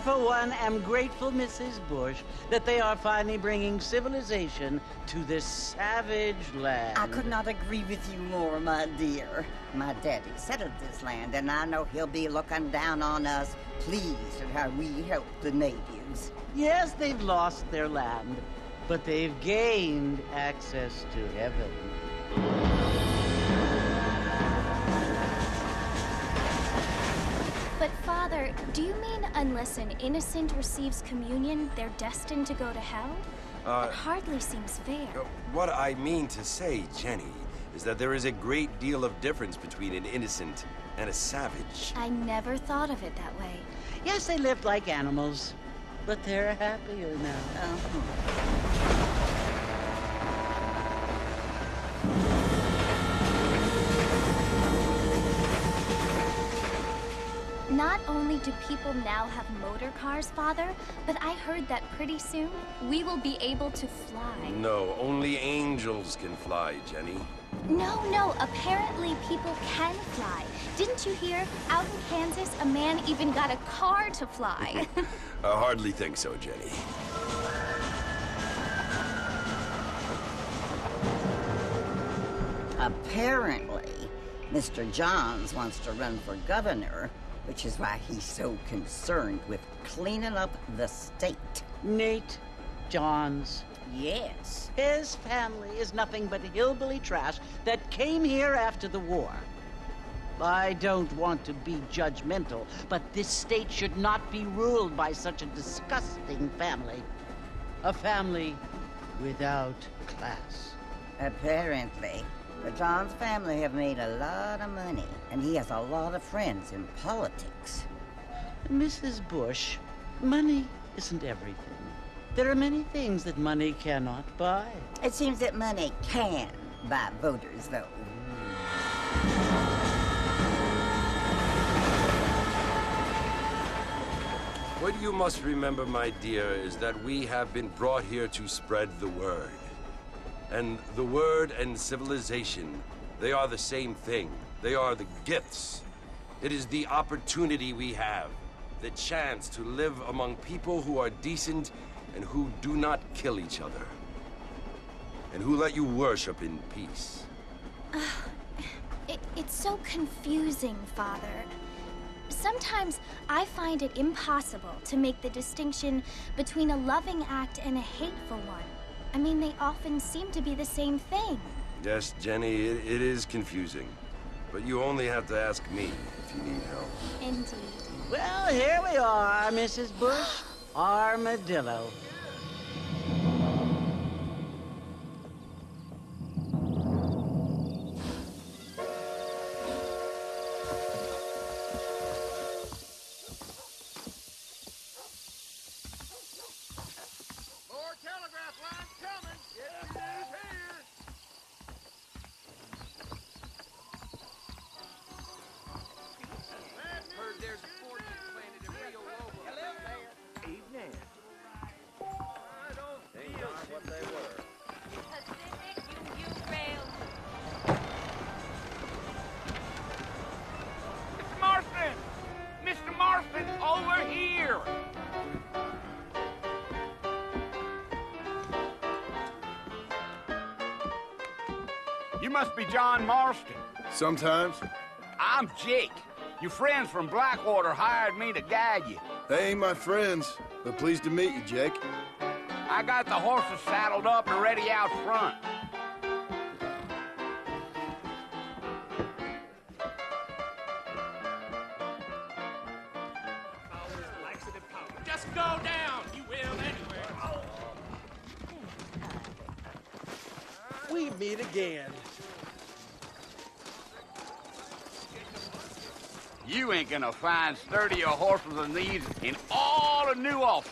for one, am grateful, Mrs. Bush, that they are finally bringing civilization to this savage land. I could not agree with you more, my dear. My daddy settled this land, and I know he'll be looking down on us, pleased at how we help the natives. Yes, they've lost their land, but they've gained access to heaven. But, Father, do you mean unless an innocent receives communion, they're destined to go to hell? That hardly seems fair. What I mean to say, Jenny, is that there is a great deal of difference between an innocent and a savage. I never thought of it that way. Yes, they lived like animals, but they're happier now. Not only do people now have motor cars, Father, but I heard that pretty soon we will be able to fly. No, only angels can fly, Jenny. No, apparently people can fly. Didn't you hear? Out in Kansas, a man even got a car to fly. I hardly think so, Jenny. Apparently, Mr. Johns wants to run for governor, which is why he's so concerned with cleaning up the state. Nate Johns. Yes. His family is nothing but hillbilly trash that came here after the war. I don't want to be judgmental, but this state should not be ruled by such a disgusting family. A family without class. Apparently, the Johns family have made a lot of money, and he has a lot of friends in politics. Mrs. Bush, money isn't everything. There are many things that money cannot buy. It seems that money can buy voters, though. What you must remember, my dear, is that we have been brought here to spread the word. And the word and civilization, they are the same thing. They are the gifts. It is the opportunity we have, the chance to live among people who are decent and who do not kill each other, and who let you worship in peace. It's so confusing, Father. Sometimes I find it impossible to make the distinction between a loving act and a hateful one. I mean, they often seem to be the same thing. Yes, Jenny, it is confusing. But you only have to ask me if you need help. Indeed. Well, here we are, Mrs. Bush. Armadillo. Over here! You must be John Marston. Sometimes. I'm Jake. Your friends from Blackwater hired me to guide you. They ain't my friends, but pleased to meet you, Jake. I got the horses saddled up and ready out front. Just go down, you will anyway. We meet again. You ain't gonna find sturdier horses than these in all of New Ulster.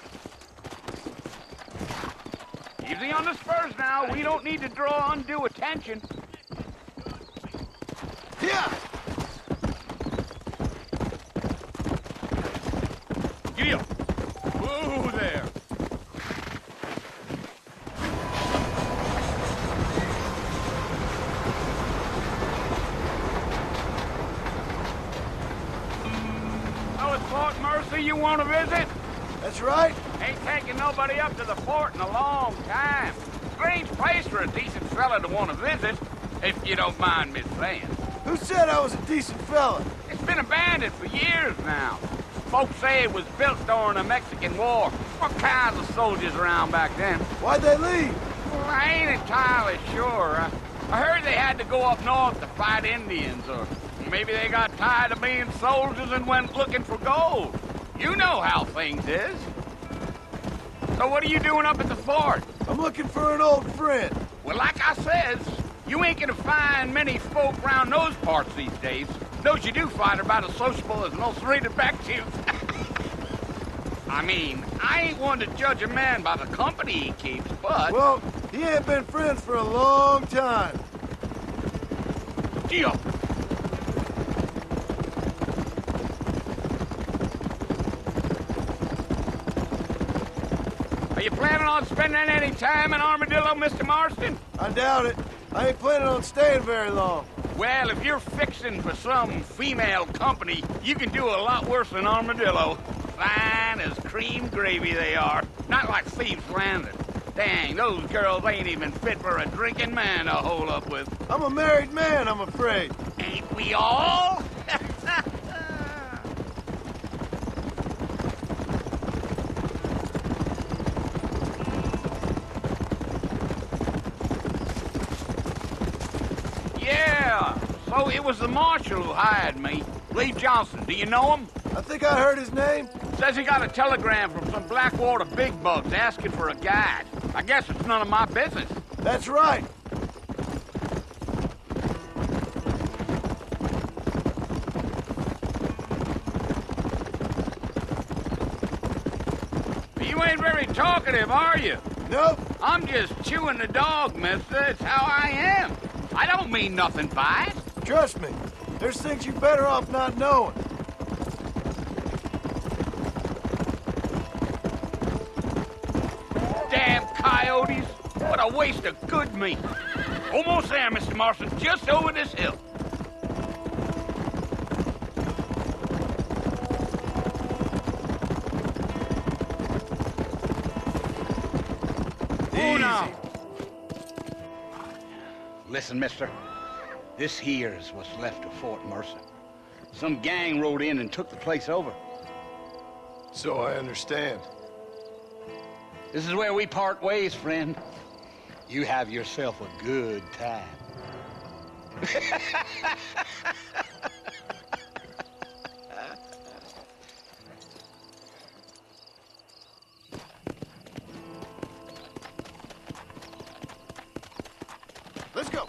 Easy on the spurs now. We don't need to draw undue attention. Here! Giddy up. Whoa there. Oh, it's Fort Mercy you want to visit? That's right. Ain't taking nobody up to the fort in a long time. Strange place for a decent fella to want to visit, if you don't mind me saying. Who said I was a decent fella? It's been abandoned for years now. Folks say it was built during the Mexican War. What kinds of soldiers around back then? Why'd they leave? Well, I ain't entirely sure. I heard they had to go up north to fight Indians, or maybe they got tired of being soldiers and went looking for gold. You know how things is. So what are you doing up at the fort? I'm looking for an old friend. Well, like I says, you ain't gonna find many folk around those parts these days. Those you do find are about as sociable as most rated back to. I mean, I ain't one to judge a man by the company he keeps, but... Well, he ain't been friends for a long time. Deal. Are you planning on spending any time in Armadillo, Mr. Marston? I doubt it. I ain't planning on staying very long. Well, if you're fixing for some female company, you can do a lot worse than Armadillo. Fine as cream gravy they are. Not like Thieves Landing. Dang, those girls ain't even fit for a drinking man to hole up with. I'm a married man, I'm afraid. Ain't we all? Yeah, so it was the marshal who hired me. Lee Johnson, do you know him? I think I heard his name. Says he got a telegram from some Blackwater big bugs asking for a guide. I guess it's none of my business. That's right. You ain't very talkative, are you? Nope. I'm just chewing the dog, mister. It's how I am. I don't mean nothing by it. Trust me. There's things you're better off not knowing. Damn coyotes. What a waste of good meat. Almost there, Mr. Marston. Just over this hill. Oh, no. Listen, mister. This here is what's left of Fort Mercer. Some gang rode in and took the place over. So I understand. This is where we part ways, friend. You have yourself a good time. Let's go.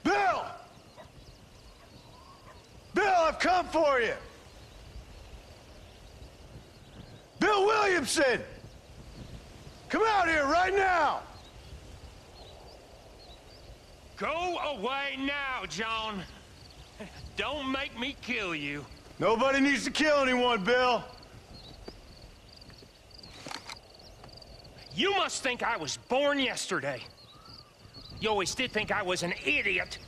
Bill! Bill, I've come for you! Bill Williamson! Come out here right now! Go away now, John. Don't make me kill you. Nobody needs to kill anyone, Bill. You must think I was born yesterday. You always did think I was an idiot.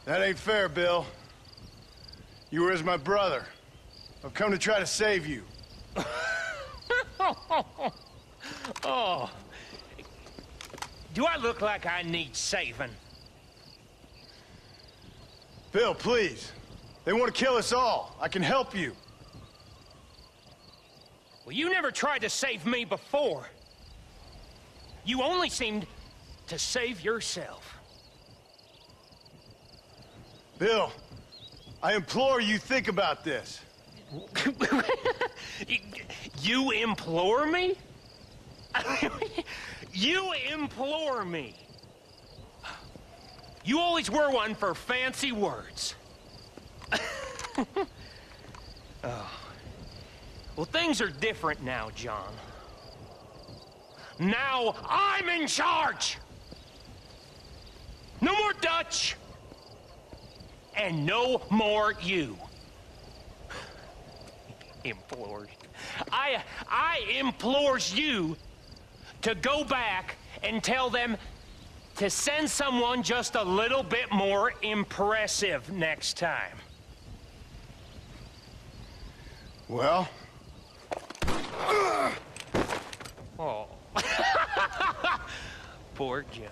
That ain't fair, Bill. You were as my brother. I've come to try to save you. Oh. Do I look like I need saving? Bill, please. They want to kill us all. I can help you. Well, you never tried to save me before. You only seemed to save yourself. Bill, I implore you think about this. You implore me? You implore me. You always were one for fancy words. Oh. Well, things are different now, John. Now I'm in charge! No more Dutch! And no more you. Implores. I implores you to go back and tell them to send someone just a little bit more impressive next time. Well? Oh. Poor John.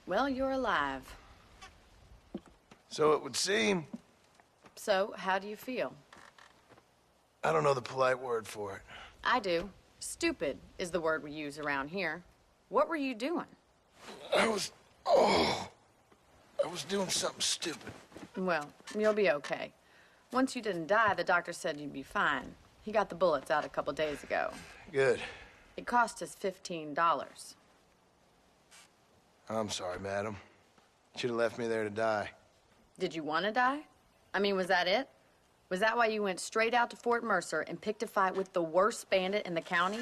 Well, you're alive. So it would seem. So, how do you feel? I don't know the polite word for it. I do. Stupid is the word we use around here. What were you doing? I was doing something stupid. Well, you'll be okay. Once you didn't die, the doctor said you'd be fine. He got the bullets out a couple days ago. Good. It cost us $15. I'm sorry, madam. Should have left me there to die. Did you want to die? I mean, was that it? Was that why you went straight out to Fort Mercer and picked a fight with the worst bandit in the county?